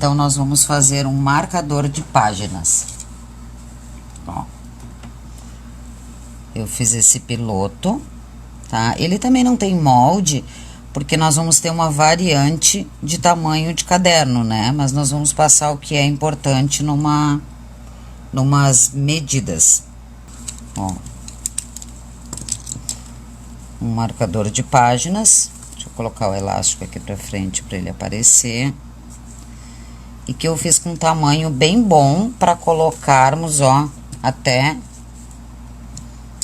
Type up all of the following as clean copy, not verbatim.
Então, nós vamos fazer um marcador de páginas. Ó. Eu fiz esse piloto, tá? Ele também não tem molde, porque nós vamos ter uma variante de tamanho de caderno, né? Mas nós vamos passar o que é importante numas medidas. Ó. Um marcador de páginas. Deixa eu colocar o elástico aqui pra frente para ele aparecer. E que eu fiz com um tamanho bem bom para colocarmos, ó, até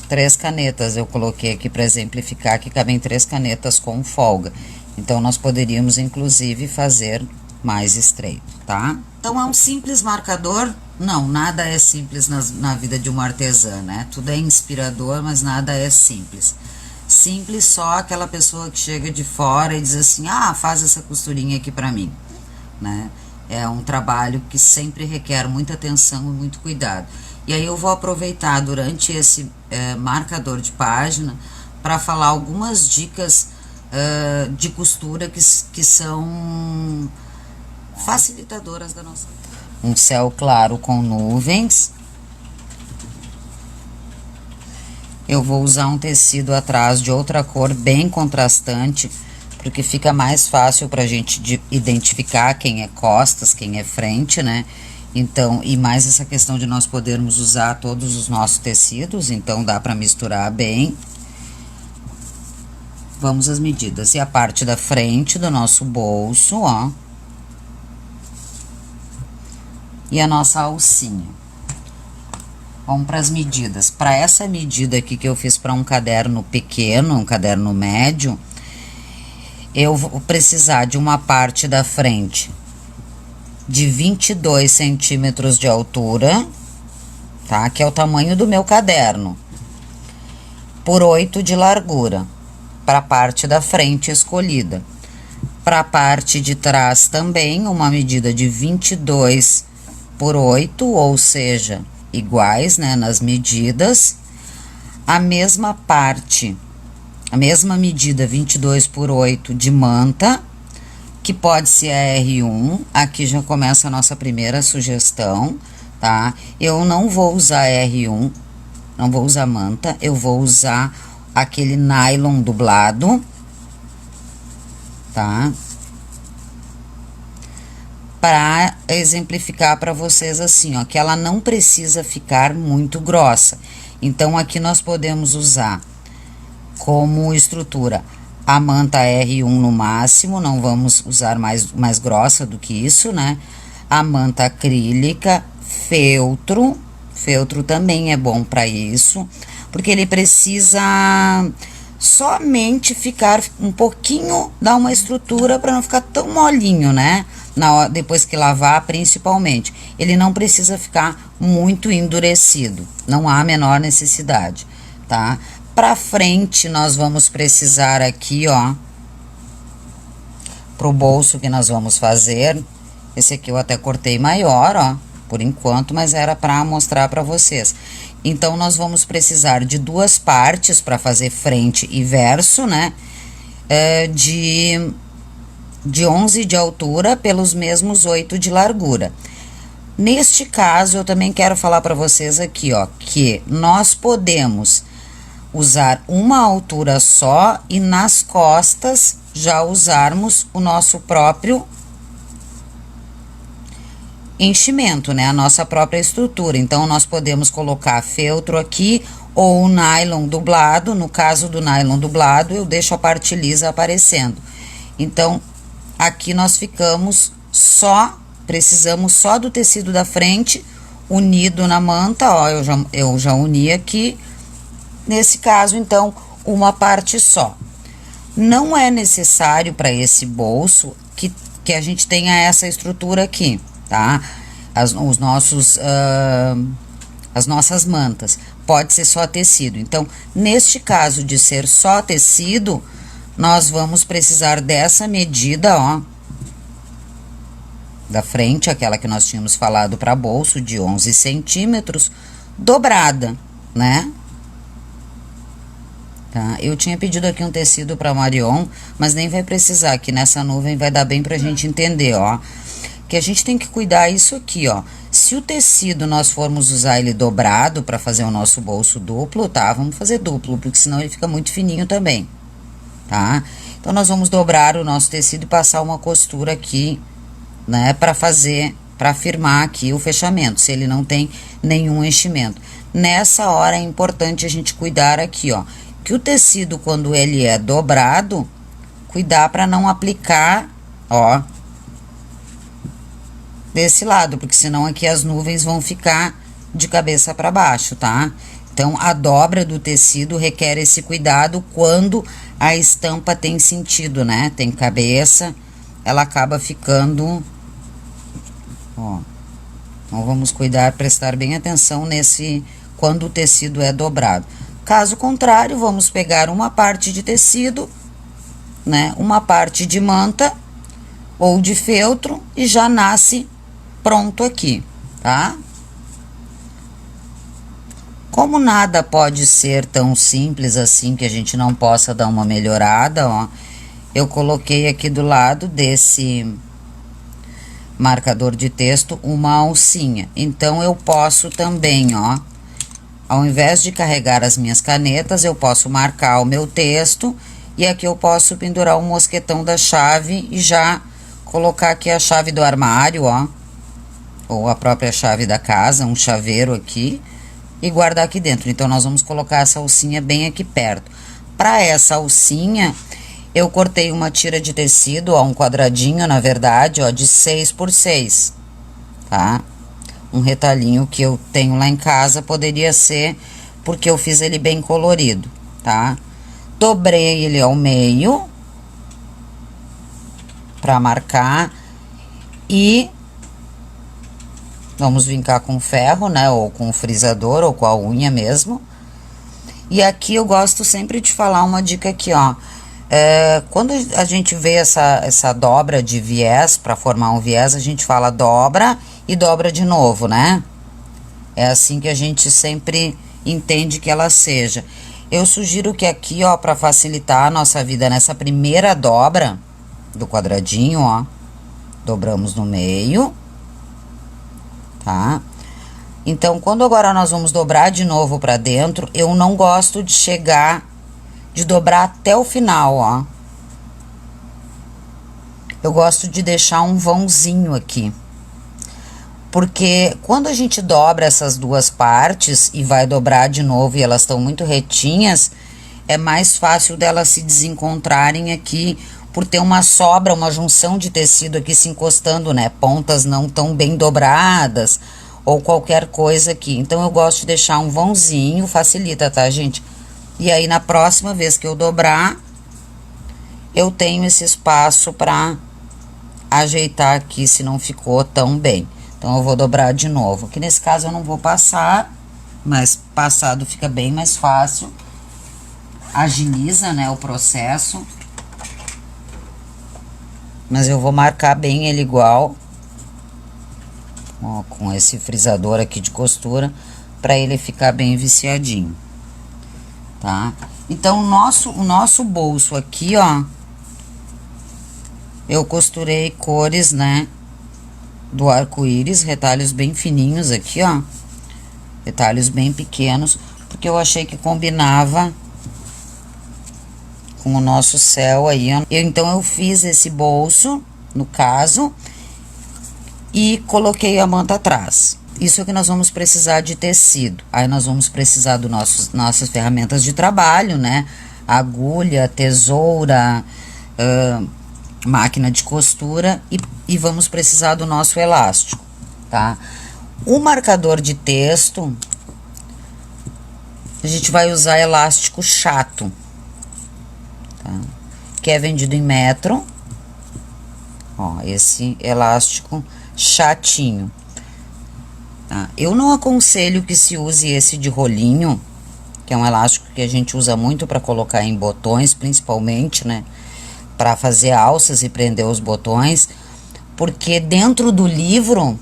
3 canetas. Eu coloquei aqui para exemplificar que cabem 3 canetas com folga. Então, nós poderíamos, inclusive, fazer mais estreito, tá? Então, é um simples marcador? Não, nada é simples na vida de uma artesã, né? Tudo é inspirador, mas nada é simples. Simples só aquela pessoa que chega de fora e diz assim, ah, faz essa costurinha aqui pra mim, né? É um trabalho que sempre requer muita atenção e muito cuidado. E aí eu vou aproveitar durante esse marcador de página para falar algumas dicas de costura que são facilitadoras da nossa vida. Um céu claro com nuvens. Eu vou usar um tecido atrás de outra cor bem contrastante, porque fica mais fácil pra gente identificar quem é costas, quem é frente, né? Então, e mais essa questão de nós podermos usar todos os nossos tecidos, então dá pra misturar bem. Vamos às medidas. E a parte da frente do nosso bolso, ó. E a nossa alcinha. Vamos para as medidas. Para essa medida aqui que eu fiz para um caderno pequeno, um caderno médio, eu vou precisar de uma parte da frente de 22 centímetros de altura, tá? Que é o tamanho do meu caderno, por 8 de largura, para a parte da frente escolhida. Para a parte de trás também, uma medida de 22 por 8, ou seja, iguais, né, nas medidas. A mesma parte, a mesma medida, 22 por 8 de manta, que pode ser a R1. Aqui já começa a nossa primeira sugestão, tá? Eu não vou usar R1, não vou usar manta, eu vou usar aquele nylon dublado, tá? Para exemplificar para vocês assim, ó, que ela não precisa ficar muito grossa. Então, aqui nós podemos usar como estrutura a manta R1 no máximo, não vamos usar mais grossa do que isso, né? A manta acrílica, feltro também é bom para isso, porque ele precisa somente ficar um pouquinho, dar uma estrutura para não ficar tão molinho, né? Depois que lavar, principalmente. Ele não precisa ficar muito endurecido, não há a menor necessidade, tá? Pra frente, nós vamos precisar aqui, ó, pro bolso que nós vamos fazer. Esse aqui eu até cortei maior, ó, por enquanto, mas era pra mostrar pra vocês. Então, nós vamos precisar de 2 partes para fazer frente e verso, né? De 11 de altura pelos mesmos 8 de largura. Neste caso, eu também quero falar para vocês aqui, ó, que nós podemos usar uma altura só e nas costas já usarmos o nosso próprio enchimento, né? A nossa própria estrutura. Então, nós podemos colocar feltro aqui ou nylon dublado. No caso do nylon dublado, eu deixo a parte lisa aparecendo. Então, aqui nós ficamos precisamos só do tecido da frente unido na manta, ó, eu já uni aqui. Nesse caso, então, uma parte só. Não é necessário para esse bolso que a gente tenha essa estrutura aqui, tá? As nossas mantas. Pode ser só tecido. Então, neste caso de ser só tecido, nós vamos precisar dessa medida, ó, da frente, aquela que nós tínhamos falado para bolso, de 11 centímetros, dobrada, né? Tá? Eu tinha pedido aqui um tecido para Marion, mas nem vai precisar, que nessa nuvem vai dar bem pra gente entender, ó. que a gente tem que cuidar isso aqui, ó. Se o tecido nós formos usar ele dobrado para fazer o nosso bolso duplo, tá? Vamos fazer duplo, porque senão ele fica muito fininho também, tá? Então, nós vamos dobrar o nosso tecido e passar uma costura aqui, né? Para firmar aqui o fechamento, se ele não tem nenhum enchimento. Nessa hora é importante a gente cuidar aqui, ó, que o tecido, quando ele é dobrado, cuidar para não aplicar, ó, desse lado, porque senão aqui as nuvens vão ficar de cabeça para baixo, tá? Então, a dobra do tecido requer esse cuidado quando a estampa tem sentido, né? Tem cabeça, ela acaba ficando, ó. Então, vamos cuidar, prestar bem atenção nesse, quando o tecido é dobrado. Caso contrário, vamos pegar uma parte de tecido, né? Uma parte de manta ou de feltro e já nasce pronto aqui, tá? Como nada pode ser tão simples assim que a gente não possa dar uma melhorada, ó, eu coloquei aqui do lado desse marcador de texto uma alcinha. Então, eu posso também, ó, ao invés de carregar as minhas canetas, eu posso marcar o meu texto e aqui eu posso pendurar o mosquetão da chave e já colocar aqui a chave do armário, ó, ou a própria chave da casa, um chaveiro aqui, e guardar aqui dentro. Então, nós vamos colocar essa alcinha bem aqui perto. Para essa alcinha, eu cortei uma tira de tecido, ó, um quadradinho, na verdade, ó, de 6 por 6, tá? Um retalhinho que eu tenho lá em casa, poderia ser, porque eu fiz ele bem colorido, tá? Dobrei ele ao meio, pra marcar, e vamos vincar com ferro, né, ou com o frisador, ou com a unha mesmo. E aqui eu gosto sempre de falar uma dica aqui, ó. Quando a gente vê essa dobra de viés, para formar um viés, a gente fala dobra e dobra de novo, né? É assim que a gente sempre entende que ela seja. Eu sugiro que aqui, ó, para facilitar a nossa vida nessa primeira dobra do quadradinho, ó, dobramos no meio, tá? Então, quando agora nós vamos dobrar de novo pra dentro, eu não gosto de dobrar até o final, ó. Eu gosto de deixar um vãozinho aqui. Porque quando a gente dobra essas duas partes e vai dobrar de novo e elas estão muito retinhas, é mais fácil delas se desencontrarem aqui por ter uma sobra, uma junção de tecido aqui se encostando, né? Pontas não tão bem dobradas ou qualquer coisa aqui. Então, eu gosto de deixar um vãozinho, facilita, tá, gente? E aí, na próxima vez que eu dobrar, eu tenho esse espaço pra ajeitar aqui se não ficou tão bem. Então, eu vou dobrar de novo. Aqui nesse caso, eu não vou passar, mas passado fica bem mais fácil. Agiliza, né, o processo. Mas eu vou marcar bem ele igual, ó, com esse frisador aqui de costura, pra ele ficar bem viciadinho, tá? Então, o nosso bolso aqui, ó, eu costurei cores, né, do arco-íris, retalhos bem fininhos aqui, ó, retalhos bem pequenos, porque eu achei que combinava com o nosso céu aí, ó. Então, eu fiz esse bolso, no caso, e coloquei a manta atrás. Isso é que nós vamos precisar de tecido. Aí, nós vamos precisar do nossas ferramentas de trabalho, né? Agulha, tesoura, máquina de costura e vamos precisar do nosso elástico, tá? O marcador de texto, a gente vai usar elástico chato, tá? Que é vendido em metro. Ó, esse elástico chatinho, tá? Eu não aconselho que se use esse de rolinho, que é um elástico que a gente usa muito para colocar em botões, principalmente, né? Para fazer alças e prender os botões, porque dentro do livro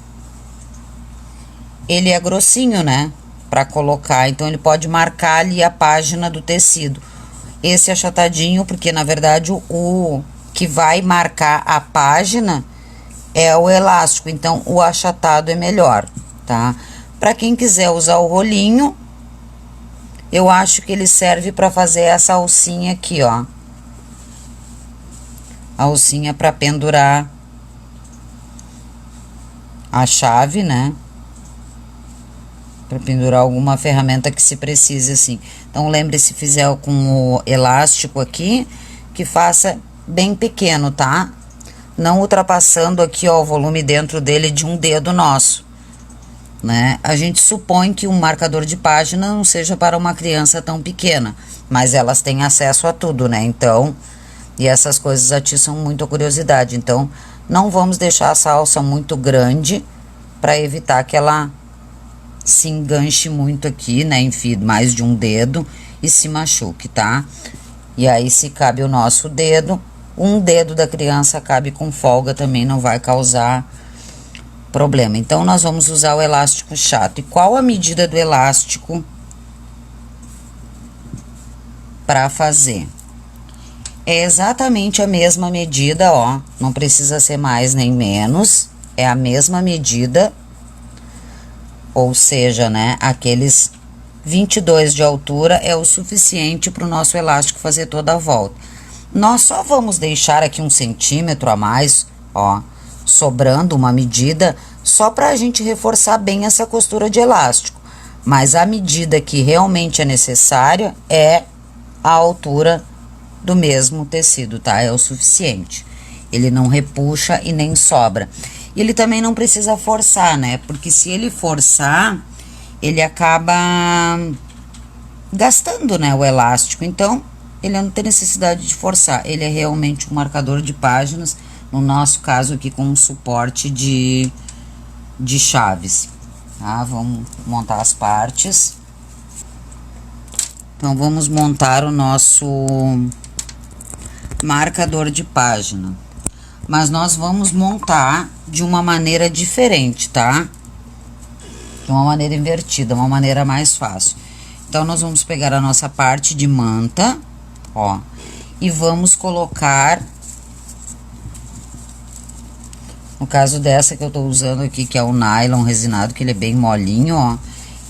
ele é grossinho, né? Para colocar, então ele pode marcar ali a página do tecido. Esse achatadinho, porque na verdade o que vai marcar a página é o elástico, então o achatado é melhor, tá? Para quem quiser usar o rolinho, eu acho que ele serve para fazer essa alcinha aqui, ó. A alcinha para pendurar a chave, né? Para pendurar alguma ferramenta que se precise, assim. Então, lembre-se, se fizer com o elástico aqui, que faça bem pequeno, tá? Não ultrapassando aqui, ó, o volume dentro dele de um dedo nosso, né? A gente supõe que um marcador de página não seja para uma criança tão pequena, mas elas têm acesso a tudo, né? Então, e essas coisas atiçam muito a curiosidade. Então, não vamos deixar essa alça muito grande para evitar que ela se enganche muito aqui, né? Enfim, mais de um dedo e se machuque, tá? E aí, se cabe o nosso dedo, um dedo da criança cabe com folga também, não vai causar problema. Então, nós vamos usar o elástico chato. E qual a medida do elástico para fazer? É exatamente a mesma medida, ó. Não precisa ser mais nem menos. É a mesma medida. Ou seja, né, aqueles 22 de altura é o suficiente para o nosso elástico fazer toda a volta. Nós só vamos deixar aqui 1 centímetro a mais, ó, sobrando uma medida, só para a gente reforçar bem essa costura de elástico. Mas a medida que realmente é necessária é a altura do mesmo tecido, tá? É o suficiente. Ele não repuxa e nem sobra. E ele também não precisa forçar, né? Porque se ele forçar, ele acaba gastando, né, o elástico. Então, ele não tem necessidade de forçar. Ele é realmente um marcador de páginas, no nosso caso aqui com um suporte de chaves, tá? Vamos montar as partes. Então, vamos montar o nosso marcador de página. Mas nós vamos montar de uma maneira diferente, tá? De uma maneira invertida, uma maneira mais fácil. Então, nós vamos pegar a nossa parte de manta, ó, e vamos colocar, no caso dessa que eu tô usando aqui, que é o nylon resinado, que ele é bem molinho, ó.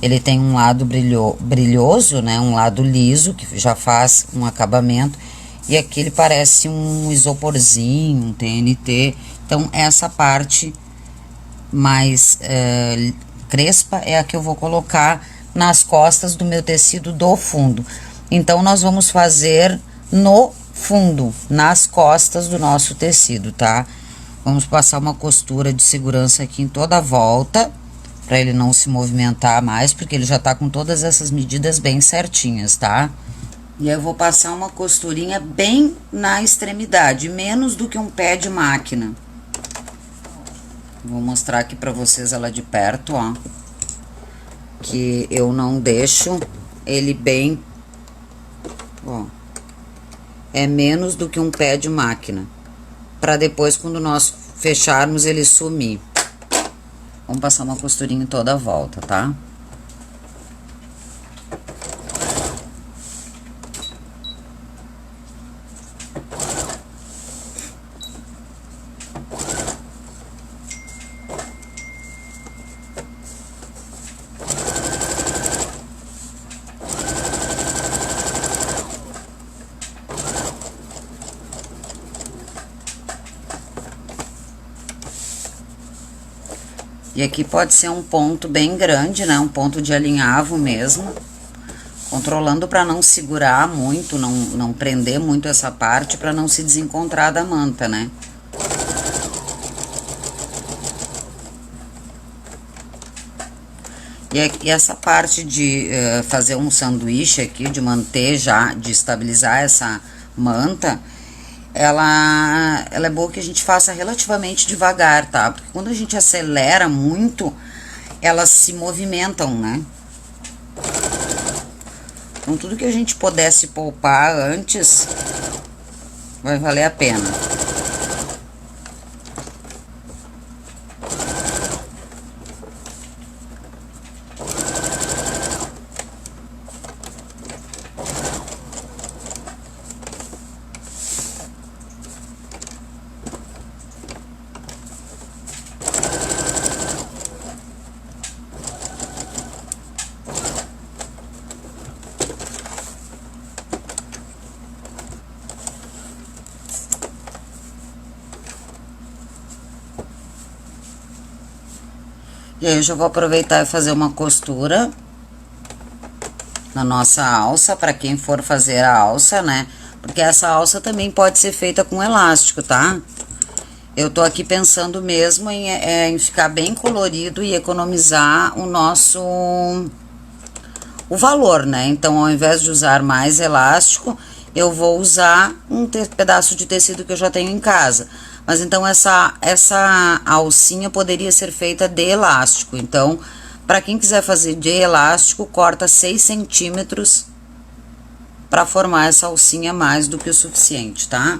Ele tem um lado brilhoso, né, um lado liso, que já faz um acabamento, e aqui ele parece um isoporzinho, um TNT. Então, essa parte mais crespa é a que eu vou colocar nas costas do meu tecido do fundo. Então, nós vamos fazer no fundo, nas costas do nosso tecido, tá? Vamos passar uma costura de segurança aqui em toda a volta, para ele não se movimentar mais, porque ele já tá com todas essas medidas bem certinhas, tá? E aí eu vou passar uma costurinha bem na extremidade, menos do que um pé de máquina. Vou mostrar aqui pra vocês ela de perto, ó. Que eu não deixo ele bem, ó. É menos do que um pé de máquina. Pra depois, quando nós fecharmos, ele sumir. Vamos passar uma costurinha em toda a volta, tá? E aqui pode ser um ponto bem grande, né? Um ponto de alinhavo mesmo. Controlando para não segurar muito, não prender muito essa parte, para não se desencontrar da manta, né? E essa parte de fazer um sanduíche aqui, de manter já, de estabilizar essa manta, ela é boa que a gente faça relativamente devagar, tá? Porque quando a gente acelera muito, elas se movimentam, né? Então, tudo que a gente pudesse poupar antes, vai valer a pena. E aí eu já vou aproveitar e fazer uma costura na nossa alça, para quem for fazer a alça, né? Porque essa alça também pode ser feita com elástico, tá? Eu tô aqui pensando mesmo em ficar bem colorido e economizar o valor, né? Então, ao invés de usar mais elástico, eu vou usar um pedaço de tecido que eu já tenho em casa. Mas então, essa alcinha poderia ser feita de elástico. Então, para quem quiser fazer de elástico, corta 6 centímetros para formar essa alcinha mais do que o suficiente, tá?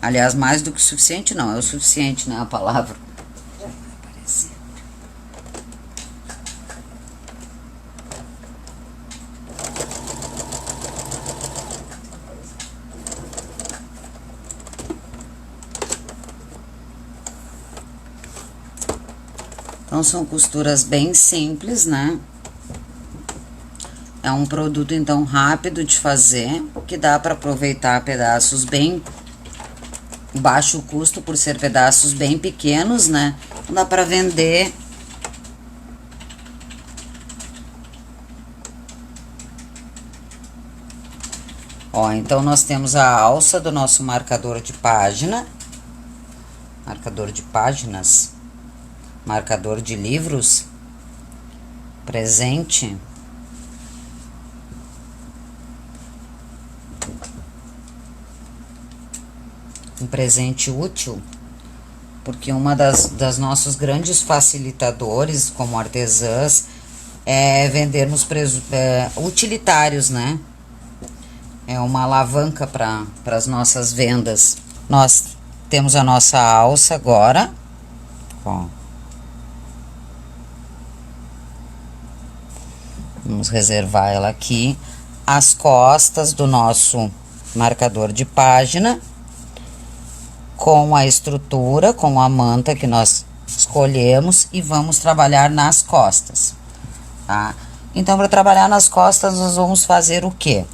Aliás, mais do que o suficiente não, é o suficiente, né, a palavra. Já vai aparecer. Então, são costuras bem simples, né? É um produto, então, rápido de fazer, que dá para aproveitar pedaços bem baixo custo, por ser pedaços bem pequenos, né? Dá para vender. Ó, então, nós temos a alça do nosso marcador de página. Marcador de páginas. Marcador de livros. Presente. Um presente útil, porque uma das nossos grandes facilitadores como artesãs é vendermos utilitários, né? É uma alavanca para as nossas vendas. Nós temos a nossa alça agora, ó. Vamos reservar ela aqui. As costas do nosso marcador de página, com a estrutura, com a manta que nós escolhemos, e vamos trabalhar nas costas, tá? Então, para trabalhar nas costas, nós vamos fazer o quê?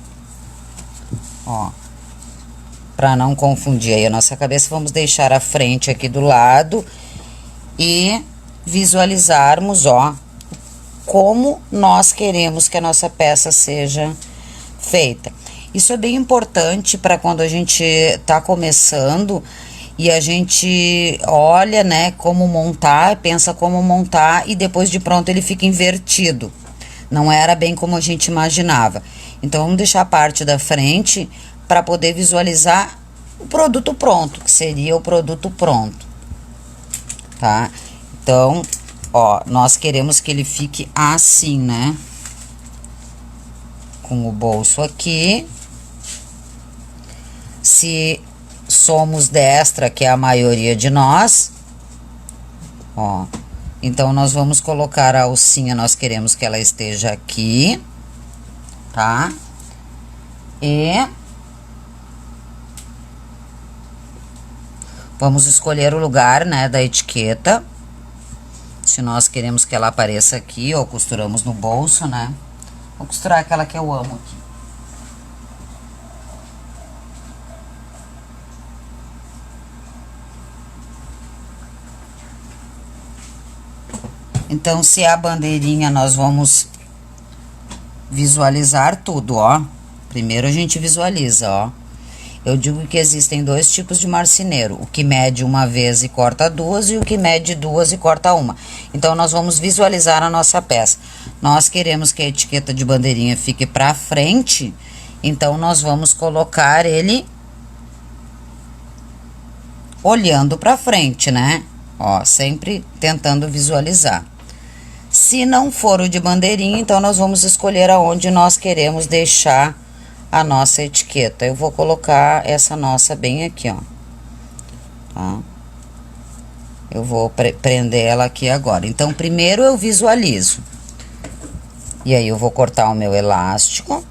Ó, para não confundir aí a nossa cabeça, vamos deixar a frente aqui do lado e visualizarmos, ó, como nós queremos que a nossa peça seja feita. Isso é bem importante para quando a gente tá começando e a gente olha, né, como montar, pensa como montar e depois de pronto ele fica invertido. Não era bem como a gente imaginava. Então, vamos deixar a parte da frente para poder visualizar o produto pronto, que seria o produto pronto, tá? Então, ó, nós queremos que ele fique assim, né? Com o bolso aqui. Se somos destra, que é a maioria de nós, ó, então nós vamos colocar a alcinha, nós queremos que ela esteja aqui, tá? E vamos escolher o lugar, né, da etiqueta. Se nós queremos que ela apareça aqui, ou costuramos no bolso, né? Vou costurar aquela que eu amo aqui. Então, se é a bandeirinha, nós vamos visualizar tudo, ó. Primeiro a gente visualiza, ó. Eu digo que existem 2 tipos de marceneiro, o que mede uma vez e corta 2 e o que mede 2 e corta 1. Então, nós vamos visualizar a nossa peça. Nós queremos que a etiqueta de bandeirinha fique pra frente, então nós vamos colocar ele olhando pra frente, né? Ó, sempre tentando visualizar. Se não for o de bandeirinha, então nós vamos escolher aonde nós queremos deixar a nossa etiqueta. Eu vou colocar essa nossa bem aqui, ó. Tá? Eu vou prender ela aqui agora. Então, primeiro eu visualizo. E aí, eu vou cortar o meu elástico.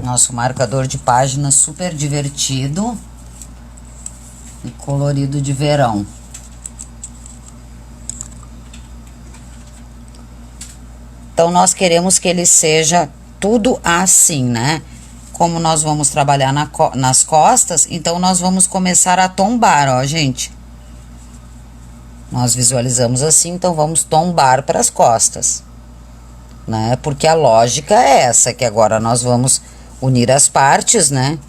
Nosso marcador de página super divertido e colorido de verão. Então, nós queremos que ele seja tudo assim, né? Como nós vamos trabalhar nas costas, então nós vamos começar a tombar, ó, gente. Nós visualizamos assim, então vamos tombar para as costas, né? Porque a lógica é essa, que agora nós vamos unir as partes, né?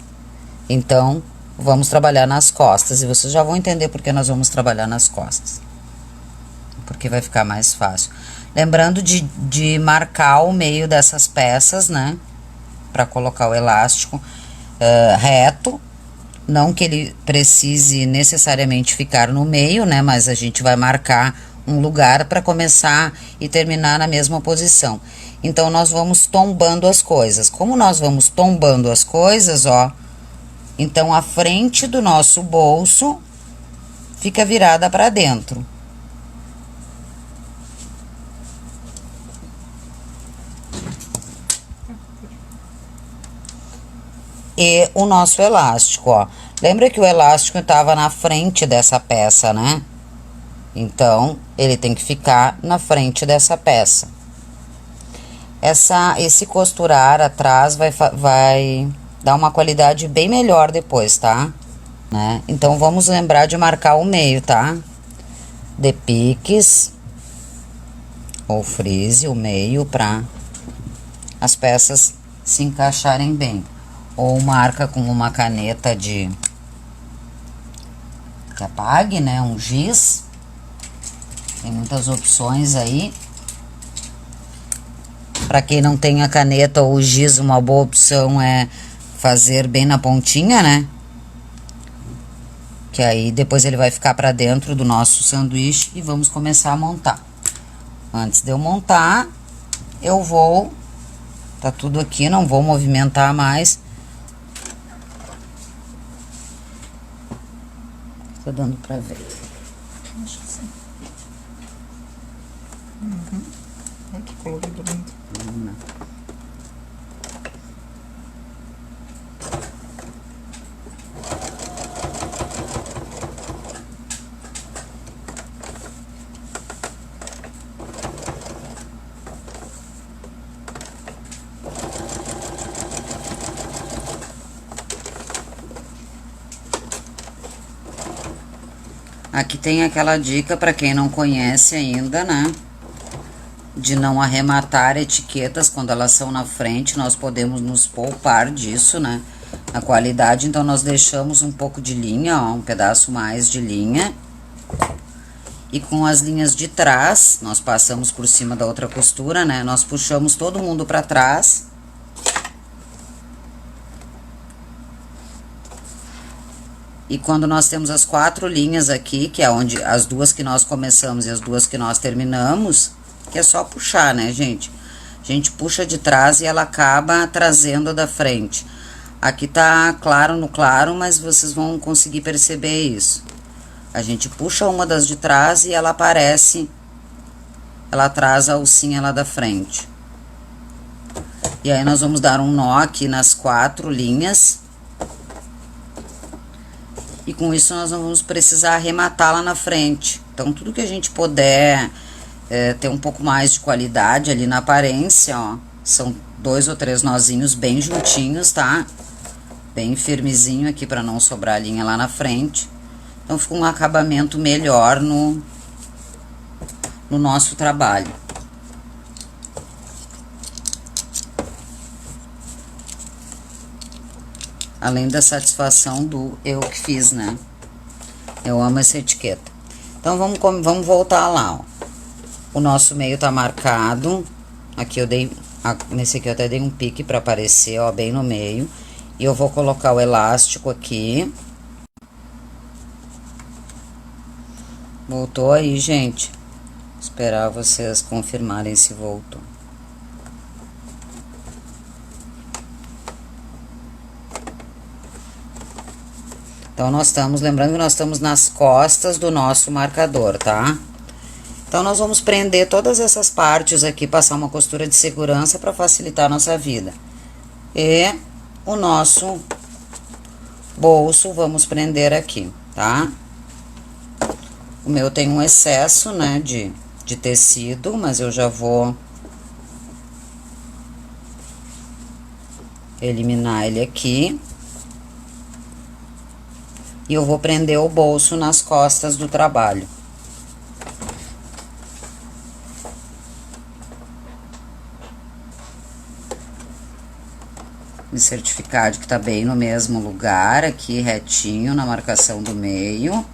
Então, vamos trabalhar nas costas. E vocês já vão entender por que nós vamos trabalhar nas costas. Porque vai ficar mais fácil. Lembrando de marcar o meio dessas peças, né? Para colocar o elástico reto. Não que ele precise necessariamente ficar no meio, né? Mas a gente vai marcar um lugar para começar e terminar na mesma posição. Então, nós vamos tombando as coisas. Como nós vamos tombando as coisas, ó, então a frente do nosso bolso fica virada para dentro. E o nosso elástico, ó. Lembra que o elástico estava na frente dessa peça, né? Então, ele tem que ficar na frente dessa peça. Esse costurar atrás vai dar uma qualidade bem melhor depois, tá? Né? Então, vamos lembrar de marcar o meio, tá? De piques ou frise o meio para as peças se encaixarem bem. Ou marca com uma caneta que apague, né? Um giz. Tem muitas opções aí. Para quem não tem a caneta ou o giz, uma boa opção é fazer bem na pontinha, né? Que aí depois ele vai ficar para dentro do nosso sanduíche e vamos começar a montar. Antes de eu montar, eu vou... Tá tudo aqui, não vou movimentar mais. Tá dando pra ver. Acho que sim. Ai, que colorido lindo. Aqui tem aquela dica para quem não conhece ainda, né? De não arrematar etiquetas quando elas são na frente, nós podemos nos poupar disso, né? A qualidade, então nós deixamos um pouco de linha, ó, um pedaço mais de linha. E com as linhas de trás, nós passamos por cima da outra costura, né? Nós puxamos todo mundo para trás. E quando nós temos as 4 linhas aqui, que é onde as 2 que nós começamos e as 2 que nós terminamos, que é só puxar, né, gente? A gente puxa de trás e ela acaba trazendo a da frente. Aqui tá claro no claro, mas vocês vão conseguir perceber isso. A gente puxa uma das de trás e ela aparece, ela traz a alcinha lá da frente. E aí nós vamos dar um nó aqui nas 4 linhas. E com isso nós não vamos precisar arrematar lá na frente. Então, tudo que a gente puder ter um pouco mais de qualidade ali na aparência, ó. São 2 ou 3 nozinhos bem juntinhos, tá? Bem firmezinho aqui pra não sobrar linha lá na frente. Então, fica um acabamento melhor no nosso trabalho. Além da satisfação do eu que fiz, né? Eu amo essa etiqueta. Então, vamos voltar lá, ó. O nosso meio tá marcado. Aqui eu dei... Nesse aqui eu até dei um pique pra aparecer, ó, bem no meio. E eu vou colocar o elástico aqui. Voltou aí, gente. Esperar vocês confirmarem se voltou. Então, nós estamos, lembrando que nós estamos nas costas do nosso marcador, tá? Então, nós vamos prender todas essas partes aqui, passar uma costura de segurança para facilitar a nossa vida. E o nosso bolso, vamos prender aqui, tá? O meu tem um excesso, né, de tecido, mas eu já vou eliminar ele aqui. E eu vou prender o bolso nas costas do trabalho. Me certificar de que tá bem no mesmo lugar, aqui retinho, na marcação do meio.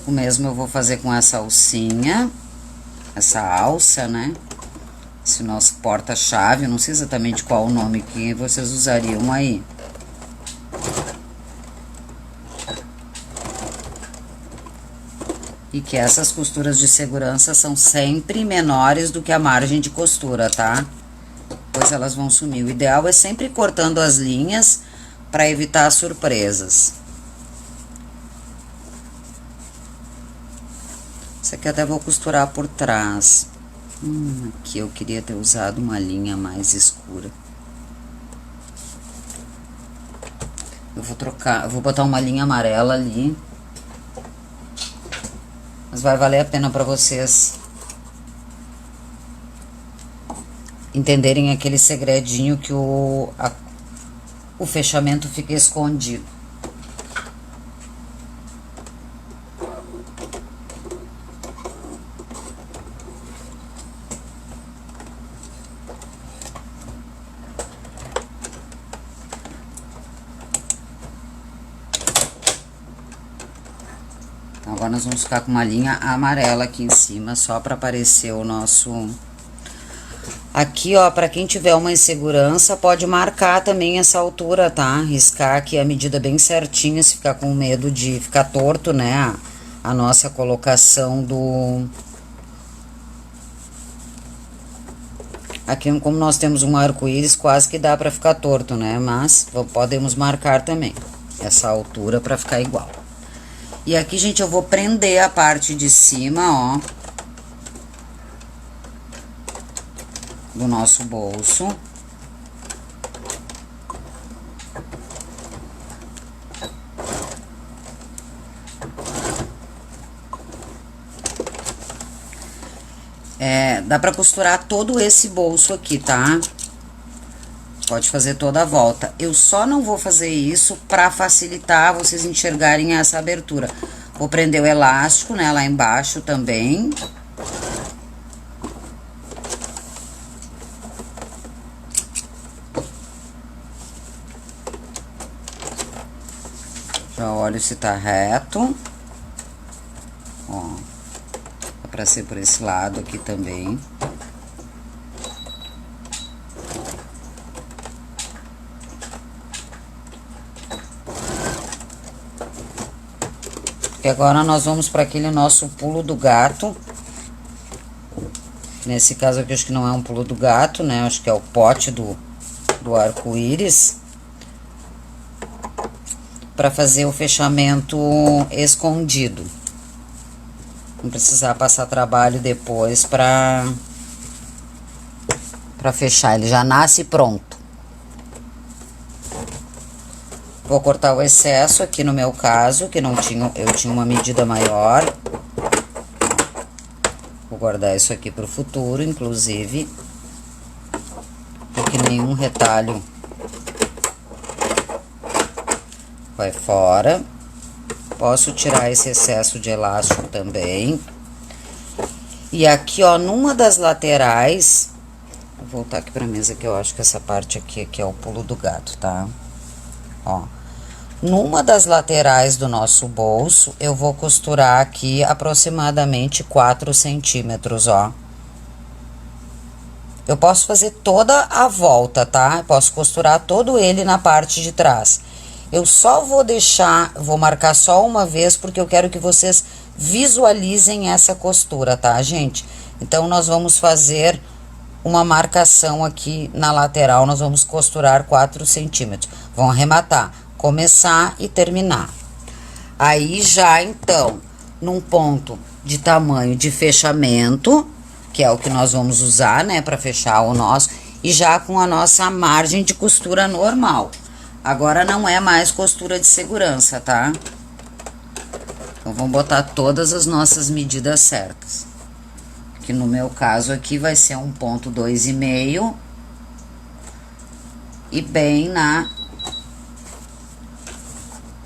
O mesmo eu vou fazer com essa alcinha, essa alça, né? Esse nosso porta-chave, não sei exatamente qual o nome que vocês usariam aí. E que essas costuras de segurança são sempre menores do que a margem de costura, tá? Pois elas vão sumir. O ideal é sempre ir cortando as linhas para evitar surpresas. Isso aqui até vou costurar por trás. Aqui eu queria ter usado uma linha mais escura. Eu vou trocar, eu vou botar uma linha amarela ali. Mas vai valer a pena para vocês entenderem aquele segredinho que o fechamento fica escondido. Então, agora nós vamos ficar com uma linha amarela aqui em cima, só para aparecer o nosso... Aqui, ó, para quem tiver uma insegurança, pode marcar também essa altura, tá? Riscar aqui a medida bem certinha, se ficar com medo de ficar torto, né? A nossa colocação do... Aqui, como nós temos um arco-íris, quase que dá para ficar torto, né? Mas podemos marcar também essa altura para ficar igual. E aqui, gente, eu vou prender a parte de cima, ó, do nosso bolso. Dá pra costurar todo esse bolso aqui, tá? Pode fazer toda a volta. Eu só não vou fazer isso pra facilitar vocês enxergarem essa abertura. Vou prender o elástico, né, lá embaixo também. Já olho se tá reto. Ó, dá pra ser por esse lado aqui também. E agora nós vamos para aquele nosso pulo do gato. Nesse caso aqui, acho que não é um pulo do gato, né? Acho que é o pote do arco-íris. Para fazer o fechamento escondido. Não precisar passar trabalho depois para fechar. Ele já nasce pronto. Vou cortar o excesso aqui no meu caso, que não tinha, eu tinha uma medida maior. Vou guardar isso aqui para o futuro, inclusive, porque nenhum retalho vai fora. Posso tirar esse excesso de elástico também. E aqui, ó, numa das laterais, vou voltar aqui pra mesa que eu acho que essa parte aqui é o pulo do gato, tá? Ó. Numa das laterais do nosso bolso, eu vou costurar aqui aproximadamente 4 centímetros, ó. Eu posso fazer toda a volta, tá? Eu posso costurar todo ele na parte de trás. Eu só vou deixar, vou marcar só uma vez, porque eu quero que vocês visualizem essa costura, tá, gente? Então, nós vamos fazer uma marcação aqui na lateral, nós vamos costurar 4 centímetros. Vão arrematar. Começar e terminar. Aí já, então, num ponto de tamanho de fechamento, que é o que nós vamos usar, né, para fechar o nosso, e já com a nossa margem de costura normal. Agora não é mais costura de segurança, tá? Então, vamos botar todas as nossas medidas certas. Que no meu caso aqui vai ser 1,2,5 e bem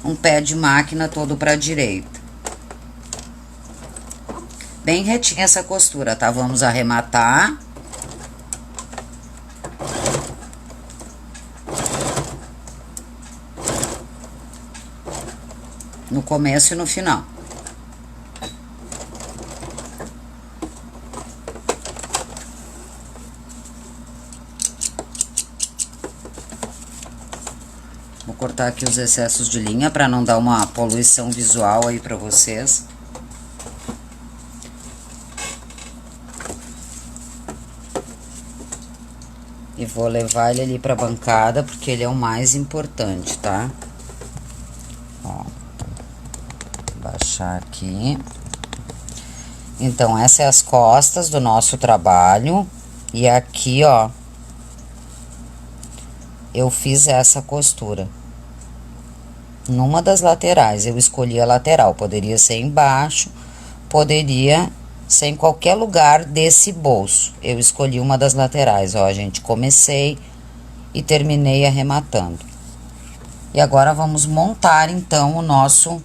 um pé de máquina todo pra direita. Bem retinha essa costura, tá? Vamos arrematar. No começo e no final. Vou cortar aqui os excessos de linha para não dar uma poluição visual aí para vocês. E vou levar ele ali pra bancada, porque ele é o mais importante, tá? Ó. Baixar aqui. Então, essas são as costas do nosso trabalho. E aqui, ó, eu fiz essa costura. Numa das laterais, eu escolhi a lateral. Poderia ser embaixo, poderia ser em qualquer lugar desse bolso. Eu escolhi uma das laterais, ó, gente. Comecei e terminei arrematando. E agora vamos montar, então, o nosso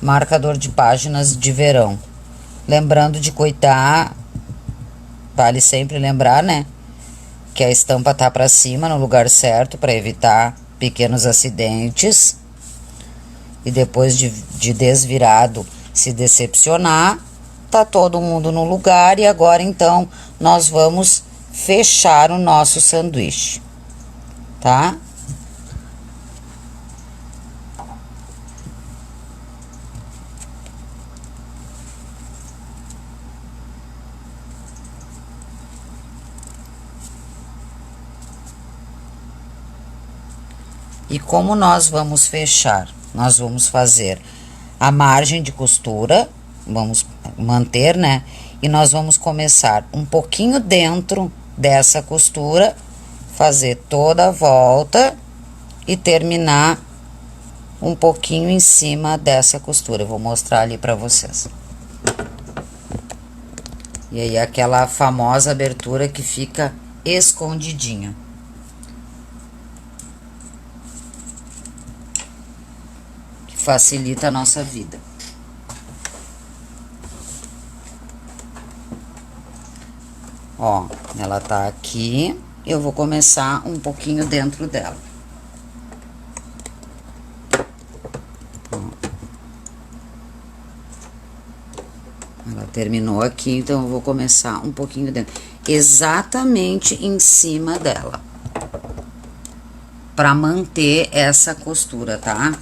marcador de páginas de verão. Lembrando de cuidar, vale sempre lembrar, né? Que a estampa tá pra cima, no lugar certo, para evitar pequenos acidentes. E depois de desvirado, se decepcionar, tá todo mundo no lugar. E agora, então, nós vamos fechar o nosso sanduíche, tá? E como nós vamos fechar? Nós vamos fazer a margem de costura, vamos manter, né? E nós vamos começar um pouquinho dentro dessa costura, fazer toda a volta e terminar um pouquinho em cima dessa costura. Eu vou mostrar ali pra vocês. E aí, aquela famosa abertura que fica escondidinha. Facilita a nossa vida. Ó, ela tá aqui, eu vou começar um pouquinho dentro dela. Ó. Ela terminou aqui, então eu vou começar um pouquinho dentro. Exatamente em cima dela. Pra manter essa costura, tá?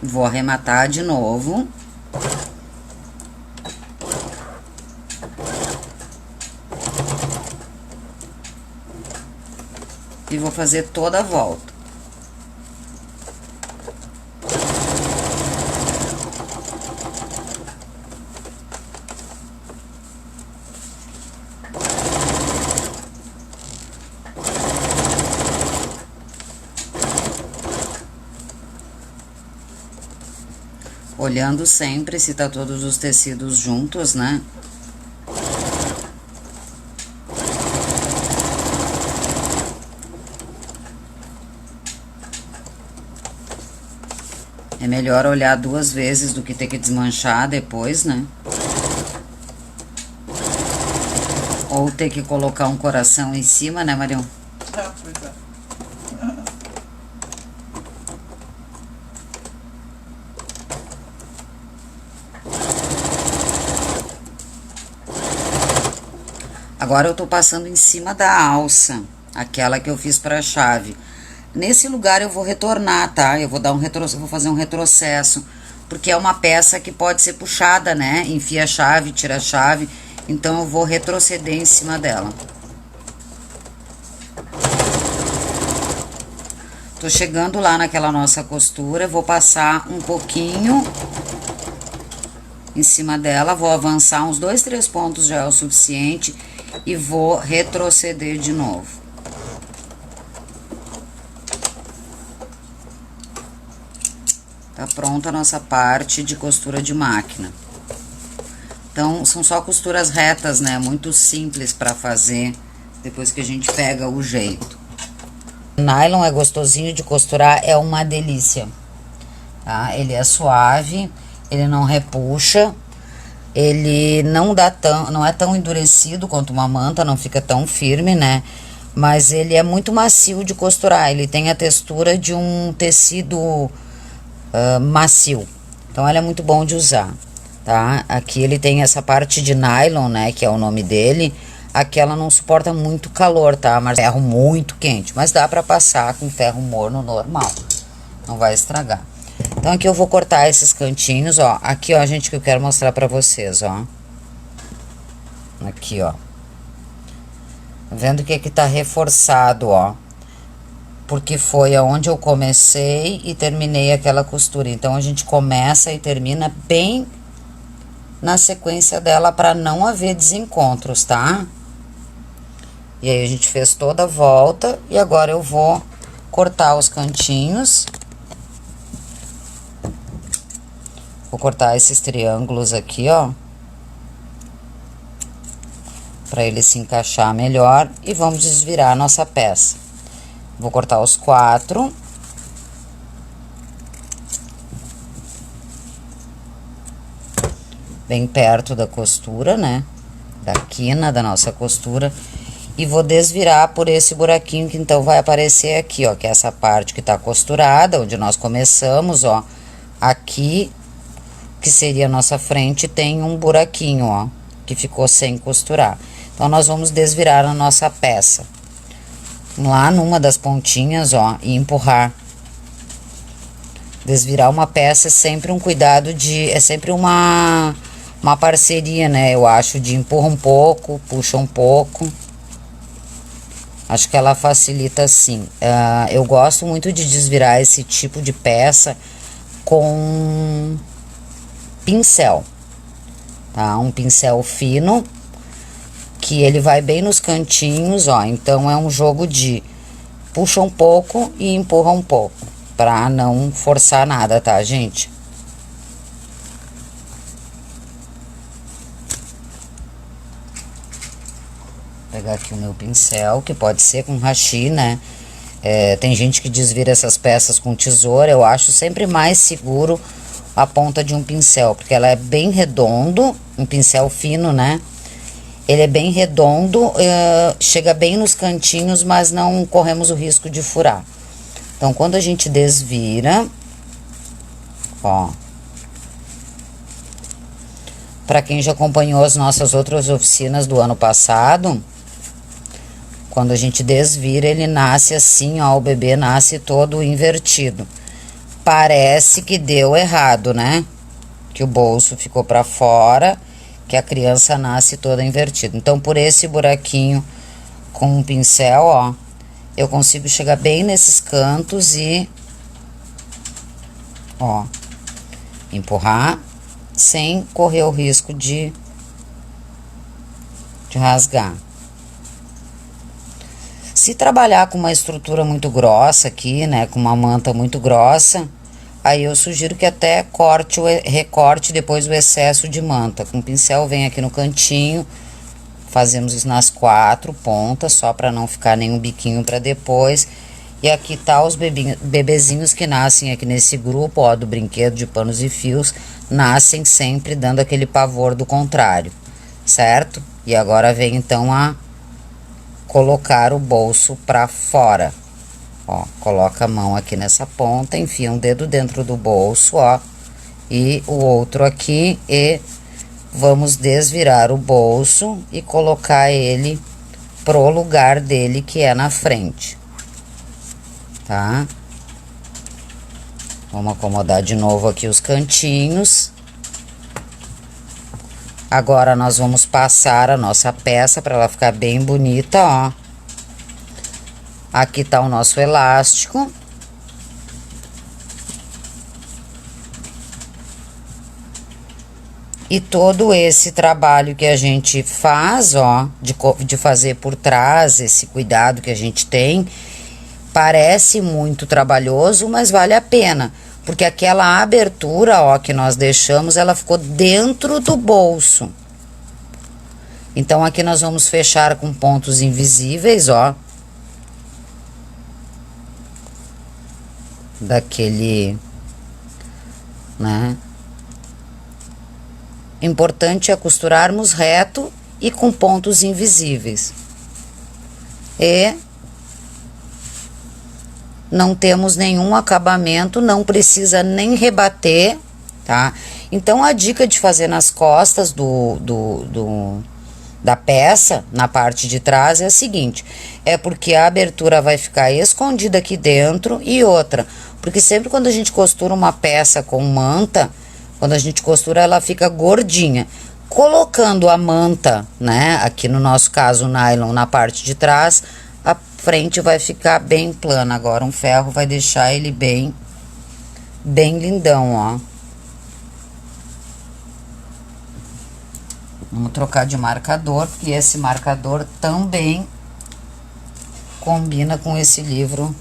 Vou arrematar de novo. E vou fazer toda a volta. Olhando sempre se tá todos os tecidos juntos, né? É melhor olhar 2 vezes do que ter que desmanchar depois, né? Ou ter que colocar um coração em cima, né, Marião? Ah, pois é. Agora eu tô passando em cima da alça, aquela que eu fiz pra chave. Nesse lugar eu vou retornar, tá? Eu vou dar vou fazer um retrocesso, porque é uma peça que pode ser puxada, né? Enfia a chave, tira a chave, então eu vou retroceder em cima dela. Tô chegando lá naquela nossa costura, vou passar um pouquinho em cima dela, vou avançar uns 2, 3 pontos já é o suficiente e vou retroceder de novo. Tá pronta a nossa parte de costura de máquina. Então, são só costuras retas, né? Muito simples pra fazer depois que a gente pega o jeito. O nylon é gostosinho de costurar, é uma delícia, tá? Ele é suave, ele não repuxa, ele não é tão endurecido quanto uma manta, não fica tão firme, né? Mas ele é muito macio de costurar, ele tem a textura de um tecido macio. Então, ele é muito bom de usar, tá? Aqui ele tem essa parte de nylon, né, que é o nome dele. Aqui ela não suporta muito calor, tá? Mas ferro muito quente, mas dá pra passar com ferro morno normal. Não vai estragar. Então, aqui eu vou cortar esses cantinhos, ó. Aqui, ó, gente, que eu quero mostrar pra vocês, ó. Aqui, ó. Tá vendo que aqui tá reforçado, ó. Porque foi aonde eu comecei e terminei aquela costura. Então, a gente começa e termina bem na sequência dela para não haver desencontros, tá? E aí, a gente fez toda a volta e agora eu vou cortar os cantinhos. Vou cortar esses triângulos aqui, ó. Para ele se encaixar melhor e vamos desvirar a nossa peça. Vou cortar os 4. Bem perto da costura, né? Da quina da nossa costura. E vou desvirar por esse buraquinho que então vai aparecer aqui, ó. Que é essa parte que tá costurada, onde nós começamos, ó. Aqui, que seria a nossa frente, tem um buraquinho, ó. Que ficou sem costurar. Então, nós vamos desvirar a nossa peça. Lá numa das pontinhas, ó, e empurrar. Desvirar uma peça é sempre um cuidado de... É sempre uma parceria, né? Eu acho, de empurra um pouco, puxa um pouco. Acho que ela facilita assim. Eu gosto muito de desvirar esse tipo de peça com pincel, tá? Um pincel fino, que ele vai bem nos cantinhos, ó. Então, é um jogo de puxa um pouco e empurra um pouco, pra não forçar nada, tá, gente? Vou pegar aqui o meu pincel, que pode ser com hashi, né? Tem gente que desvira essas peças com tesoura. Eu acho sempre mais seguro a ponta de um pincel, porque ela é bem redondo, um pincel fino, né? Ele é bem redondo, chega bem nos cantinhos, mas não corremos o risco de furar. Então, quando a gente desvira, ó. Para quem já acompanhou as nossas outras oficinas do ano passado, quando a gente desvira, ele nasce assim, ó, o bebê nasce todo invertido. Parece que deu errado, né? Que o bolso ficou para fora, que a criança nasce toda invertida. Então, por esse buraquinho com um pincel, ó, eu consigo chegar bem nesses cantos e, ó, empurrar sem correr o risco de rasgar. Se trabalhar com uma estrutura muito grossa aqui, né, com uma manta muito grossa, aí eu sugiro que até recorte depois o excesso de manta. Com o pincel vem aqui no cantinho, fazemos isso nas 4 pontas, só para não ficar nenhum biquinho para depois. E aqui tá os bebezinhos que nascem aqui nesse grupo, ó, do brinquedo de panos e fios, nascem sempre dando aquele pavor do contrário, certo? E agora vem então a colocar o bolso para fora. Ó, coloca a mão aqui nessa ponta, enfia um dedo dentro do bolso, ó, e o outro aqui, e vamos desvirar o bolso e colocar ele pro lugar dele, que é na frente, tá? Vamos acomodar de novo aqui os cantinhos. Agora, nós vamos passar a nossa peça para ela ficar bem bonita, ó. Aqui tá o nosso elástico. E todo esse trabalho que a gente faz, ó, de fazer por trás, esse cuidado que a gente tem, parece muito trabalhoso, mas vale a pena. Porque aquela abertura, ó, que nós deixamos, ela ficou dentro do bolso. Então, aqui nós vamos fechar com pontos invisíveis, ó. Daquele, né? Importante é costurarmos reto e com pontos invisíveis. E não temos nenhum acabamento, não precisa nem rebater, tá? Então, a dica de fazer nas costas da peça, na parte de trás, é a seguinte: é porque a abertura vai ficar escondida aqui dentro, e outra, porque sempre quando a gente costura uma peça com manta, quando a gente costura, ela fica gordinha. Colocando a manta, né, aqui no nosso caso o nylon na parte de trás, a frente vai ficar bem plana. Agora um ferro vai deixar ele bem lindão, ó. Vamos trocar de marcador, porque esse marcador também combina com esse livro,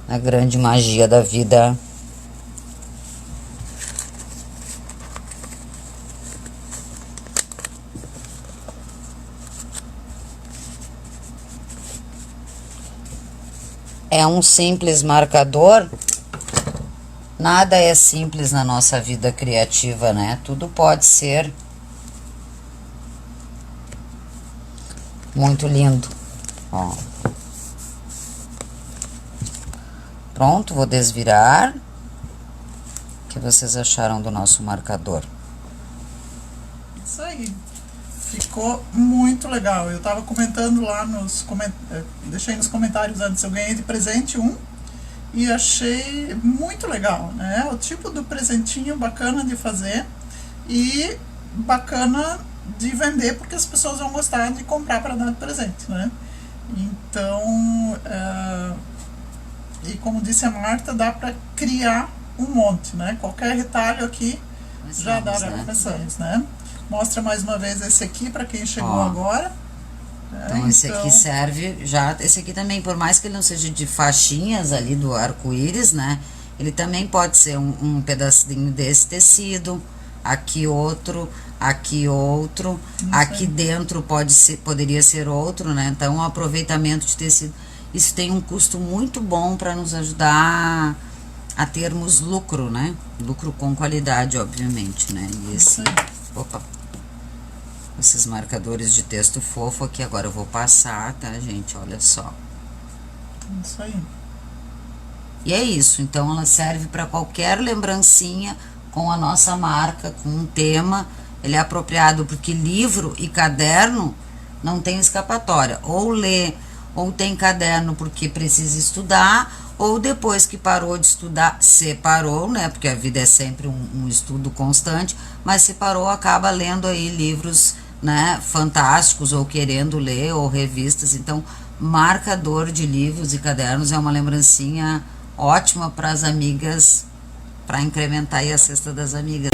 A Grande Magia da Vida. É um simples marcador. Nada é simples na nossa vida criativa, né? Tudo pode ser muito lindo. Ó. Pronto, vou desvirar. O que vocês acharam do nosso marcador? Isso aí. Ficou muito legal. Eu tava comentando lá deixei nos comentários antes, eu ganhei de presente um e achei muito legal, né? O tipo do presentinho bacana de fazer e bacana de vender, porque as pessoas vão gostar de comprar para dar de presente, né? Então, e como disse a Marta, dá para criar um monte, né? Qualquer retalho aqui já dá, já começamos, né? Mostra mais uma vez esse aqui para quem chegou agora. Então, esse aqui serve já. Esse aqui também, por mais que ele não seja de faixinhas ali do arco-íris, né? Ele também pode ser um pedacinho desse tecido. Aqui outro, aqui outro. Aqui dentro poderia ser outro, né? Então, o aproveitamento de tecido. Isso tem um custo muito bom para nos ajudar a termos lucro, né? Lucro com qualidade, obviamente, né? E esse. Opa! Esses marcadores de texto fofo aqui, agora eu vou passar, tá, gente? Olha só. Isso aí. E é isso, então ela serve para qualquer lembrancinha com a nossa marca, com um tema. Ele é apropriado porque livro e caderno não tem escapatória. Ou lê, ou tem caderno porque precisa estudar, ou depois que parou de estudar, separou, né? Porque a vida é sempre um estudo constante, mas separou, acaba lendo aí livros, né, fantásticos, ou querendo ler, ou revistas. Então, marcador de livros e cadernos é uma lembrancinha ótima para as amigas, para incrementar aí a cesta das amigas.